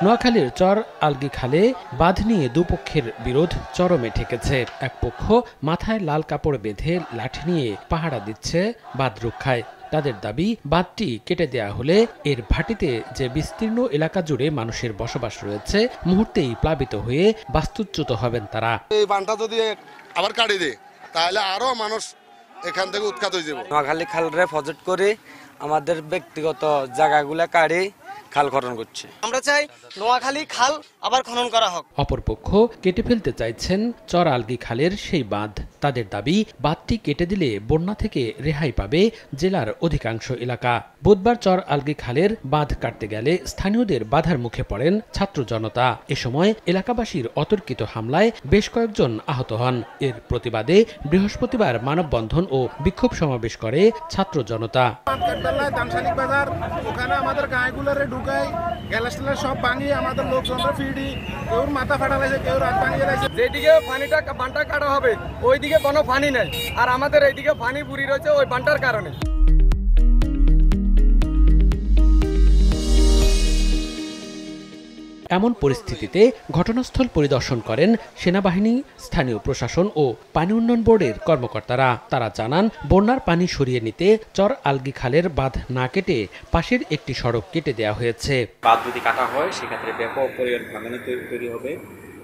নোয়াখালীর চর আলগি খালে বাঁধ নিয়ে দুপক্ষের বিরোধ চরমে ঠেকেছে। এক পক্ষ মাথায় লাল কাপড় বেঁধে লাঠি নিয়ে পাহারা দিচ্ছে বাঁধ রক্ষায়। তাদের দাবি, বাঁধটি কেটে দেয়া হলে এর ভাটিতে যে বিস্তীর্ণ এলাকা জুড়ে মানুষের বসবাস রয়েছে, মুহূর্তেই প্লাবিত হয়ে বাস্তুচ্যুত হবেন তারা। এই বাঁধটা যদি আবার কাটি দেয় তাহলে আরো মানুষ এখান থেকে উৎখাত হয়ে যাবে। নোয়াখালী খালরে প্রজেক্ট করে আমাদের ব্যক্তিগত জায়গাগুলা কাটে খাল খনন করছে। আমরা চাই নোয়াখালী খাল আবার খনন করা হোক। অপরপক্ষ কেটে ফেলতে চাইছেন চর আলগি খালের সেই বাঁধ। তাদের দাবি, বাঁধটি কেটে দিলে বন্যা থেকে রেহাই পাবে জেলার অধিকাংশ এলাকা। বুধবার চর আলগি খালের বাঁধ কাটতে গেলে স্থানীয়দের বাধার মুখে পড়েন ছাত্র জনতা। এ সময় এলাকাবাসীর অতর্কিত হামলায় বেশ কয়েকজন আহত হন। এর প্রতিবাদে বৃহস্পতিবার মানববন্ধন ও বিক্ষোভ সমাবেশ করে ছাত্র জনতা। আমাদের গায়েগুলোরে ঢুকাই গ্যালাস টেলাস সব ভাঙিয়ে আমাদের লোকজনরা ফিডি, কেউ মাথা ফাটা লাগছে, কেউ রাত ভাঙিয়ে লাগছে। যেদিকে পানিটা বানটা কাটা হবে ওইদিকে কোনো পানি নাই, আর আমাদের এইদিকে পানি বুড়ি রয়েছে ওই বানটার কারণে। এমন পরিস্থিতিতে ঘটনাস্থল পরিদর্শন করেন সেনাবাহিনী, স্থানীয় প্রশাসন ও পানি উন্নয়ন বোর্ডের কর্মকর্তারা। তারা জানান, বন্যার পানি সরিয়ে নিতে চর আলগি খালের বাঁধ না কেটে পাশের একটি সড়ক কেটে দেওয়া হয়েছে। বাঁধ যদি কাটা হয় সেক্ষেত্রে ব্যাপক পরিমাণ ভাঙানি তৈরি হবে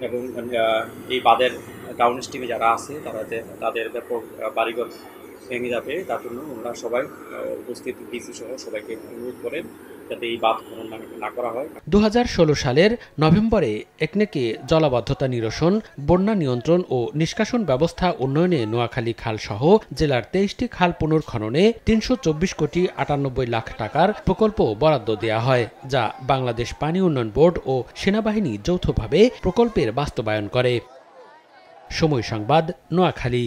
এবং এই বাঁধের ডাউন স্ট্রিমে যারা আছে তাদের ব্যাপক বাড়িঘর ভেঙে যাবে। তার জন্য ওনারা সবাই উপস্থিত ডিসি সহ সবাইকে অনুরোধ করেন যাতে এই বাঁধ খনন না করা হয়। 2016 সালের নভেম্বরে একনেকে জলাবদ্ধতা নিরসন, বন্যা নিয়ন্ত্রণ ও নিষ্কাশন ব্যবস্থা উন্নয়নে নোয়াখালী খাল সহ জেলার 23টি খাল পুনর্খননে 324 কোটি 98 লাখ টাকার প্রকল্প বরাদ্দ দেওয়া হয়, যা বাংলাদেশ পানি উন্নয়ন বোর্ড ও সেনাবাহিনী যৌথভাবে প্রকল্পের বাস্তবায়ন করে। সময় সংবাদ, নোয়াখালী।